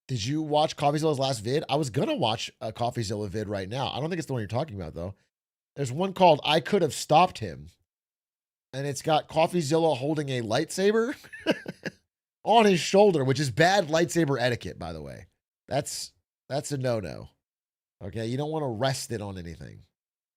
Did you watch CoffeeZilla's last vid? I was gonna watch a CoffeeZilla vid right now. I don't think it's the one you're talking about though. There's one called "I Could Have Stopped Him," and it's got CoffeeZilla holding a lightsaber on his shoulder, which is bad lightsaber etiquette, by the way. That's a no-no. Okay, you don't want to rest it on anything.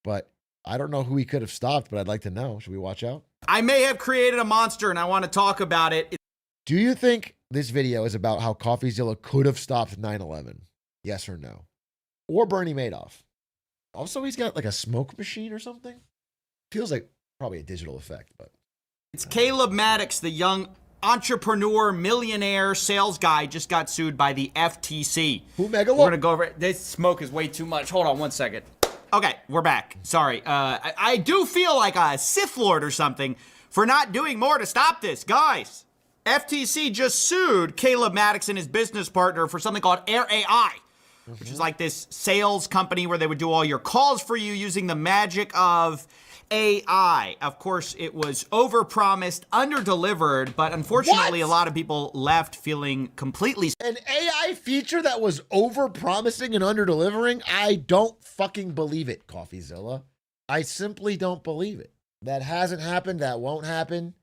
But I don't know who he could have stopped, but I'd like to know. Should we watch out? I may have created a monster and I want to talk about it. Do you think this video is about how CoffeeZilla could have stopped 9/11? Yes or no? Or Bernie Madoff? Also, he's got like a smoke machine or something. Feels like probably a digital effect, but. It's Caleb Maddox, the young entrepreneur, millionaire, sales guy, just got sued by the FTC. Who, Megalo? We're gonna go over it. This smoke is way too much. Hold on one second. Okay, we're back. Sorry. I do feel like a Sith Lord or something for not doing more to stop this. Guys, FTC just sued Caleb Maddox and his business partner for something called Air AI, which is like this sales company where they would do all your calls for you using the magic of AI. Of course, it was overpromised, underdelivered, but unfortunately, a lot of people left feeling completely. An AI feature that was overpromising and underdelivering? I don't fucking believe it, CoffeeZilla. I simply don't believe it. That hasn't happened. That won't happen.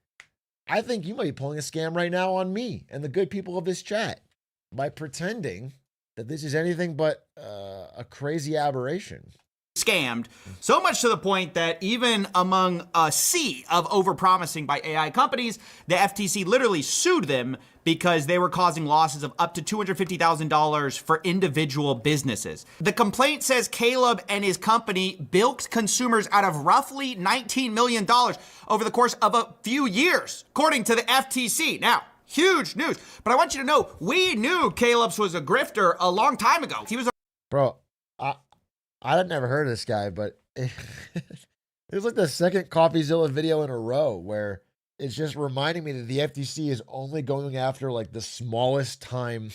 I think you might be pulling a scam right now on me and the good people of this chat by pretending that this is anything but a crazy aberration. Scammed, so much to the point that even among a sea of overpromising by AI companies, the FTC literally sued them because they were causing losses of up to $250,000 for individual businesses. The complaint says Caleb and his company bilked consumers out of roughly $19 million over the course of a few years, according to the FTC. Now, huge news, but I want you to know, we knew Caleb's was a grifter a long time ago. He was a— Bro, I had never heard of this guy, but it was like the second CoffeeZilla video in a row where it's just reminding me that the FTC is only going after like the smallest time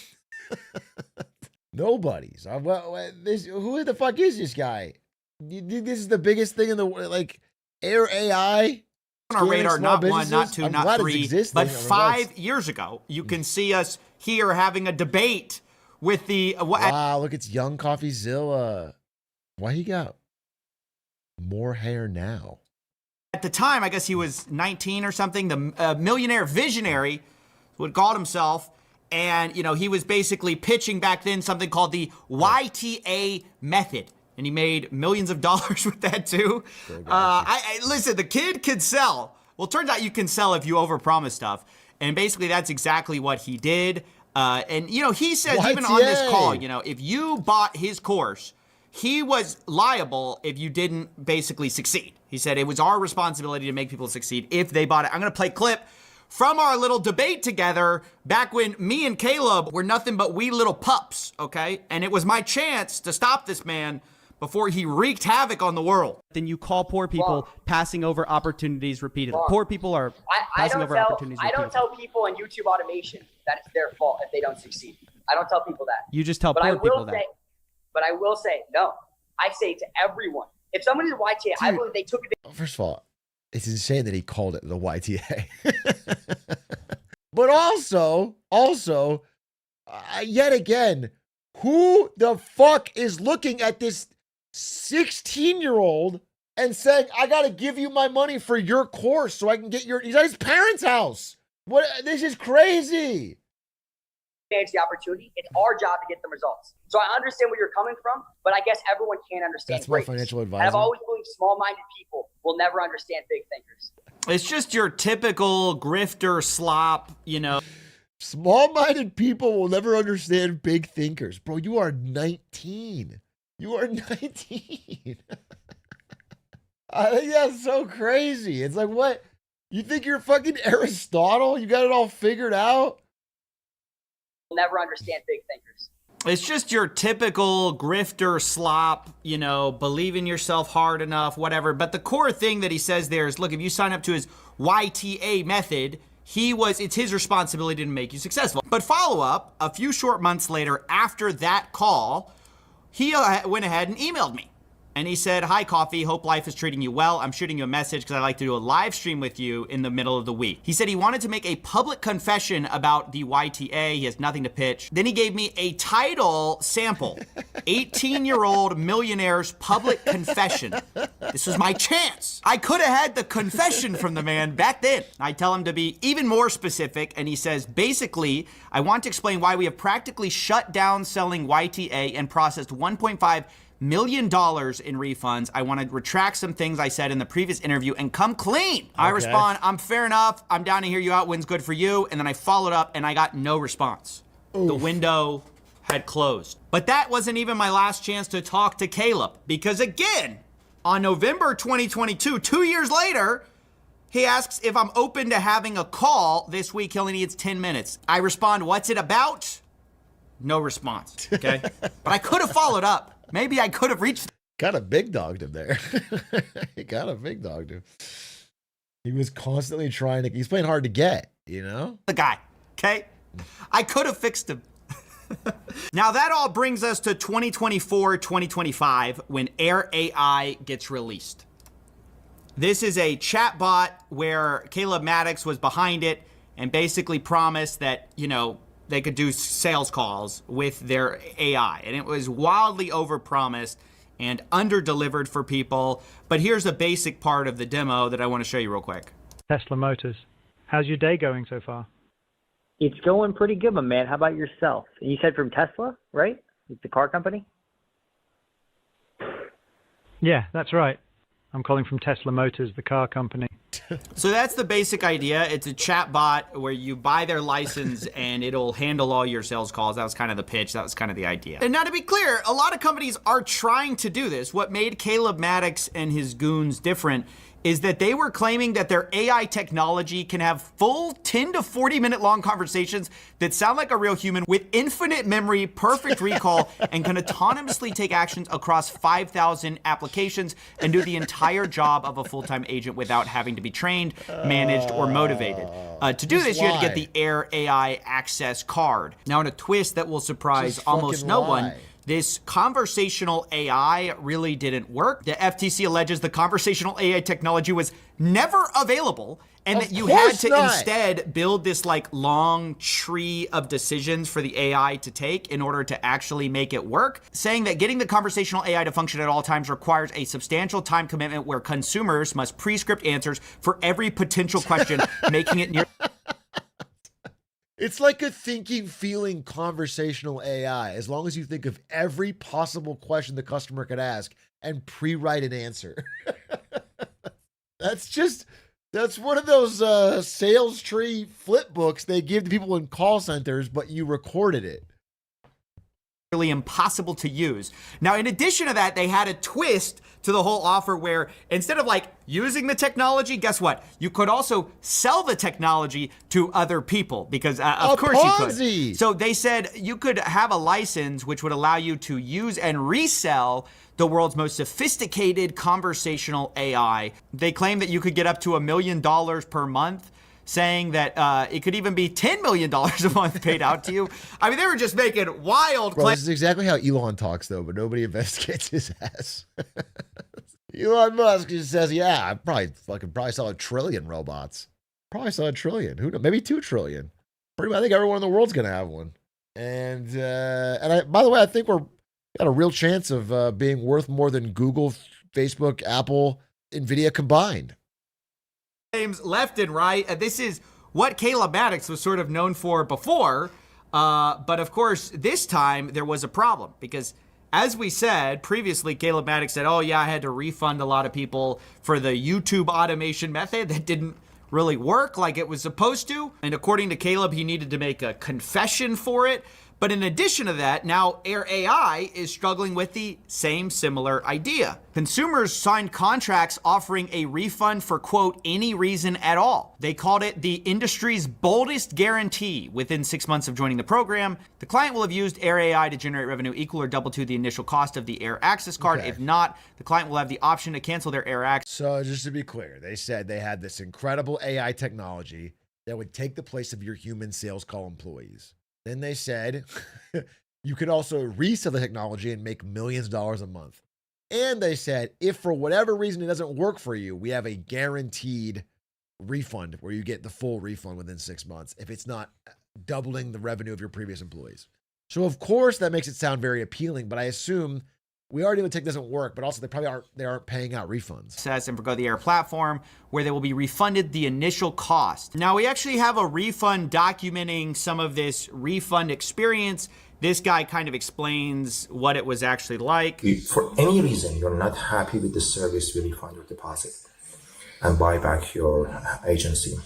nobodies. Who the fuck is this guy? This is the biggest thing in the world, like Air AI. On our radar, not businesses. one, not two, I'm not glad three, it's existing. but 5 years ago. You can see us here having a debate with the— wow, look, it's young CoffeeZilla. Why he got more hair now? At the time, I guess he was 19 or something, the millionaire visionary, would call himself. And, you know, he was basically pitching back then something called the YTA method. And he made millions of dollars with that too. Listen, the kid could sell. Well, it turns out you can sell if you overpromise stuff. And basically that's exactly what he did. And, you know, he says YTA. Even on this call, you know, if you bought his course, he was liable if you didn't basically succeed. He said it was our responsibility to make people succeed if they bought it. I'm going to play a clip from our little debate together back when me and Caleb were nothing but wee little pups, okay? And it was my chance to stop this man before he wreaked havoc on the world. Then you call poor people passing over opportunities repeatedly. Poor people are passing over opportunities repeatedly. I don't tell people in YouTube automation that it's their fault if they don't succeed. I don't tell people that. You just tell poor people that. But I will say, no, I say to everyone, if someone is a YTA, I believe they took it. First of all, it's insane that he called it the YTA. But also, yet again, who the fuck is looking at this 16-year-old and saying, I got to give you my money for your course so I can get he's at his parents' house. What? This is crazy. Manage the opportunity. It's our job to get the results. So I understand where you're coming from, but I guess everyone can't understand. That's my financial advisor. And I've always believed small-minded people will never understand big thinkers. It's just your typical grifter slop, you know. Small-minded people will never understand big thinkers. Bro, you are 19. You are 19. I think that's so crazy. It's like, what? You think you're fucking Aristotle? You got it all figured out? Never understand big thinkers. It's just your typical grifter slop, you know, believe in yourself hard enough, whatever. But the core thing that he says there is, look, if you sign up to his YTA method, it's his responsibility to make you successful. But follow up, a few short months later after that call, he went ahead and emailed me. And he said, "Hi, Coffee. Hope life is treating you well. I'm shooting you a message because I'd like to do a live stream with you in the middle of the week." He said he wanted to make a public confession about the YTA. He has nothing to pitch. Then he gave me a title sample, 18-year-old millionaire's public confession. This was my chance. I could have had the confession from the man back then. I tell him to be even more specific, and he says, basically, I want to explain why we have practically shut down selling YTA and processed $1.5 million in refunds. I want to retract some things I said in the previous interview and come clean. I respond, I'm fair enough. I'm down to hear you out. When's good for you. And then I followed up and I got no response. Oof. The window had closed. But that wasn't even my last chance to talk to Caleb, because again, on November 2022, 2 years later, he asks if I'm open to having a call this week. He only needs 10 minutes. I respond, what's it about? No response, okay? But I could have followed up. Maybe I could have reached. Kind of big dogged him there. He kind of big dogged him. He was constantly trying to, he's playing hard to get, you know? The guy, okay? I could have fixed him. Now that all brings us to 2024, 2025, when Air AI gets released. This is a chatbot where Caleb Maddox was behind it and basically promised that, you know, they could do sales calls with their AI. And it was wildly overpromised and underdelivered for people. But here's a basic part of the demo that I want to show you real quick. Tesla Motors. How's your day going so far? It's going pretty good, my man. How about yourself? And you said from Tesla, right? It's the car company? Yeah, that's right. I'm calling from Tesla Motors, the car company. So that's the basic idea. It's a chat bot where you buy their license and it'll handle all your sales calls. That was kind of the pitch. That was kind of the idea. And now to be clear, a lot of companies are trying to do this. What made Caleb Maddox and his goons different is that they were claiming that their AI technology can have full 10 to 40 minute long conversations that sound like a real human with infinite memory, perfect recall, and can autonomously take actions across 5,000 applications and do the entire job of a full-time agent without having to be trained, managed, or motivated. To do this, you had to get the Air AI Access card. Now, in a twist that will surprise almost no one, this conversational AI really didn't work. The FTC alleges the conversational AI technology was never available and that you had to instead build this like long tree of decisions for the AI to take in order to actually make it work, saying that getting the conversational AI to function at all times requires a substantial time commitment where consumers must pre-script answers for every potential question, making it near... It's like a thinking, feeling conversational AI, as long as you think of every possible question the customer could ask and pre-write an answer. That's one of those sales tree flip books they give to people in call centers, but you recorded it. Really impossible to use. Now, in addition to that, they had a twist to the whole offer where instead of like using the technology, guess what? You could also sell the technology to other people because of course Ponzi. You could. So they said you could have a license which would allow you to use and resell the world's most sophisticated conversational AI. They claim that you could get up to $1 million per month, saying that it could even be $10 million a month paid out to you. I mean, they were just making wild claims. This is exactly how Elon talks, though, but nobody investigates his ass. Elon Musk just says, yeah, I probably sell 1 trillion robots. Probably sell 1 trillion. Who knows? Maybe 2 trillion. Pretty much, I think everyone in the world's going to have one. And by the way, I think we're got a real chance of being worth more than Google, Facebook, Apple, NVIDIA combined. Claims left and right. This is what Caleb Maddox was sort of known for before. But of course, this time there was a problem because as we said previously, Caleb Maddox said, oh yeah, I had to refund a lot of people for the YouTube automation method that didn't really work like it was supposed to. And according to Caleb, he needed to make a confession for it. But in addition to that, now Air AI is struggling with the same similar idea. Consumers signed contracts offering a refund for, quote, any reason at all. They called it the industry's boldest guarantee. Within 6 months of joining the program, the client will have used Air AI to generate revenue equal or double to the initial cost of the Air Access card. Okay. If not, the client will have the option to cancel their Air Access. So just to be clear, they said they had this incredible AI technology that would take the place of your human sales call employees. Then they said you could also resell the technology and make millions of dollars a month. And they said, if for whatever reason it doesn't work for you, we have a guaranteed refund where you get the full refund within 6 months if it's not doubling the revenue of your previous employees. So of course that makes it sound very appealing, but I assume we already know the tech doesn't work, but also they aren't paying out refunds. Access and forgo the air platform where they will be refunded the initial cost. Now we actually have a refund documenting some of this refund experience. This guy kind of explains what it was actually like. If for any reason you're not happy with the service, we refund your deposit and buy back your agency.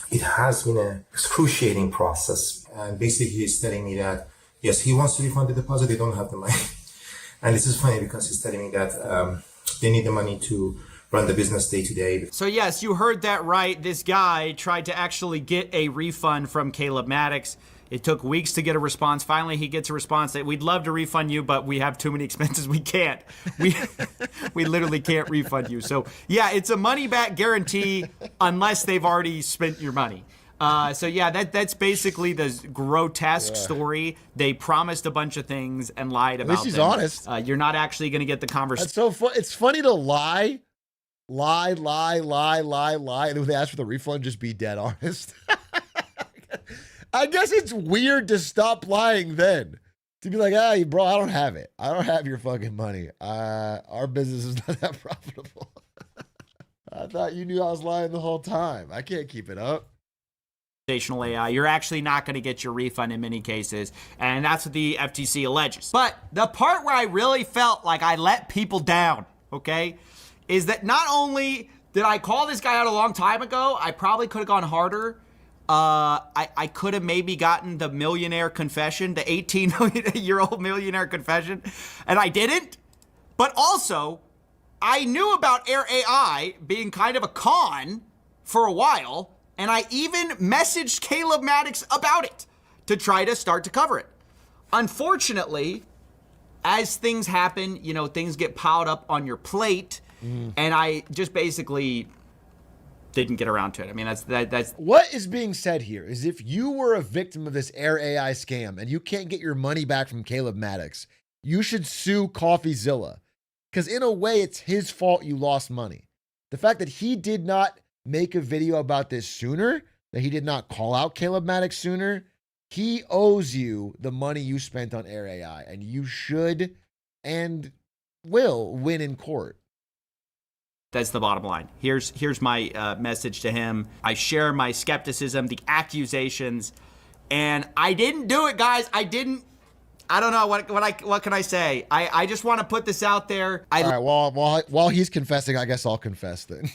It has been an excruciating process. And basically he's telling me that, yes, he wants to refund the deposit, they don't have the money. And this is funny because he's telling me that they need the money to run the business day to day. So yes, you heard that right. This guy tried to actually get a refund from Caleb Maddox. It took weeks to get a response. Finally, he gets a response that we'd love to refund you, but we have too many expenses. We can't. We literally can't refund you. So yeah, it's a money back guarantee unless they've already spent your money. So yeah, that's basically the grotesque story. They promised a bunch of things and lied about them. At least he's honest. You're not actually going to get the conversation. That's so fun. It's funny to lie. And then when they ask for the refund, just be dead honest. I guess it's weird to stop lying then. To be like, hey, bro, I don't have it. I don't have your fucking money. Our business is not that profitable. I thought you knew I was lying the whole time. I can't keep it up. AI, you're actually not going to get your refund in many cases, and that's what the FTC alleges. But the part where I really felt like I let people down, okay, is that not only did I call this guy out a long time ago, I probably could have gone harder. I could have maybe gotten the millionaire confession, the 18-year-old millionaire confession, and I didn't. But also, I knew about Air AI being kind of a con for a while, and I even messaged Caleb Maddox about it to try to start to cover it. Unfortunately, as things happen, you know, things get piled up on your plate, and I just basically didn't get around to it. I mean, that's what is being said here is if you were a victim of this Air AI scam and you can't get your money back from Caleb Maddox, you should sue CoffeeZilla, because in a way it's his fault you lost money. The fact that he did not make a video about this sooner, that he did not call out Caleb Maddox sooner, he owes you the money you spent on Air AI, and you should and will win in court. That's the bottom line. Here's my message to him. I share my skepticism, the accusations, and I didn't do it, guys. I didn't. I don't know what can I say. I just want to put this out there. All right. While he's confessing, I guess I'll confess then.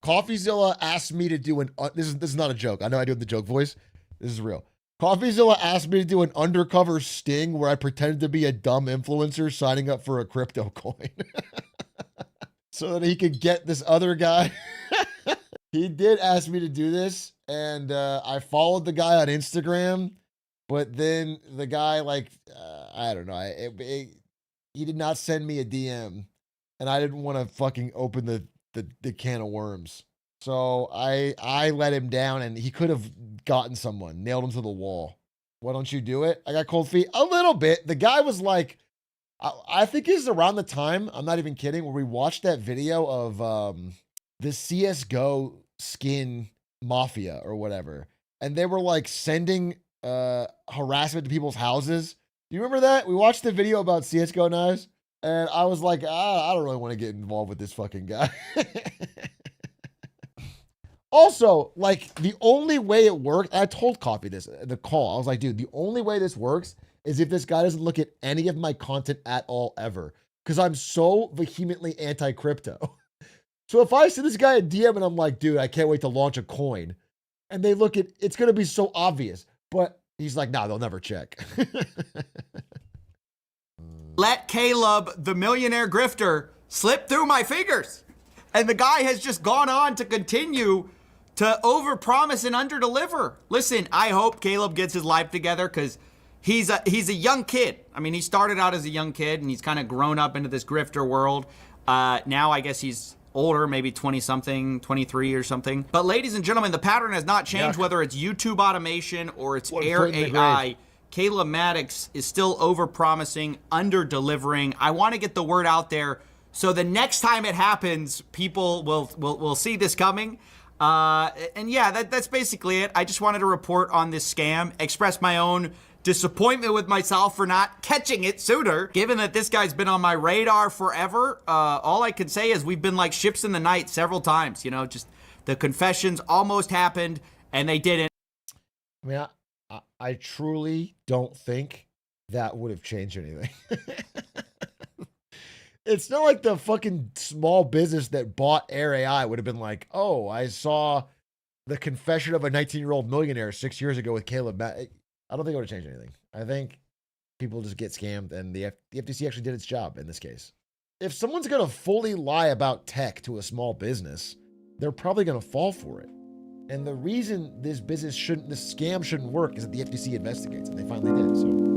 CoffeeZilla asked me to do this is not a joke. I know I do the joke voice. This is real. CoffeeZilla asked me to do an undercover sting where I pretended to be a dumb influencer signing up for a crypto coin. So that he could get this other guy. He did ask me to do this, and I followed the guy on Instagram, but then the guy, like, I don't know, he did not send me a DM, and I didn't want to fucking open the can of worms. So I let him down, and he could have gotten someone, nailed him to the wall. Why don't you do it? I got cold feet a little bit. The guy was like, I think this is around the time, I'm not even kidding, where we watched that video of the CSGO skin mafia or whatever. And they were like sending harassment to people's houses. Do you remember that? We watched the video about CSGO knives. And I was like, I don't really want to get involved with this fucking guy. Also, like, the only way it worked, I told Coffee this, the call. I was like, dude, the only way this works is if this guy doesn't look at any of my content at all ever. Because I'm so vehemently anti-crypto. So if I send this guy a DM and I'm like, dude, I can't wait to launch a coin. And they look at, it's going to be so obvious. But he's like, nah, they'll never check. Let Caleb, the millionaire grifter, slip through my fingers. And the guy has just gone on to continue to overpromise and underdeliver. Listen, I hope Caleb gets his life together because he's a young kid. I mean, he started out as a young kid and he's kind of grown up into this grifter world. Now I guess he's older, maybe 20-something, 23 or something. But ladies and gentlemen, the pattern has not changed, whether it's YouTube automation or it's Air AI. Caleb Maddox is still overpromising, under-delivering. I want to get the word out there So the next time it happens, people will see this coming. And yeah, that's basically it. I just wanted to report on this scam, express my own disappointment with myself for not catching it sooner. Given that this guy's been on my radar forever, all I can say is we've been like ships in the night several times. You know, just the confessions almost happened and they didn't. I mean, I truly don't think that would have changed anything. It's not like the fucking small business that bought Air AI would have been like, oh, I saw the confession of a 19-year-old millionaire 6 years ago with Caleb. I don't think it would have changed anything. I think people just get scammed, and the FTC actually did its job in this case. If someone's going to fully lie about tech to a small business, they're probably going to fall for it. And the reason this scam shouldn't work is that the FTC investigates, and they finally did. So.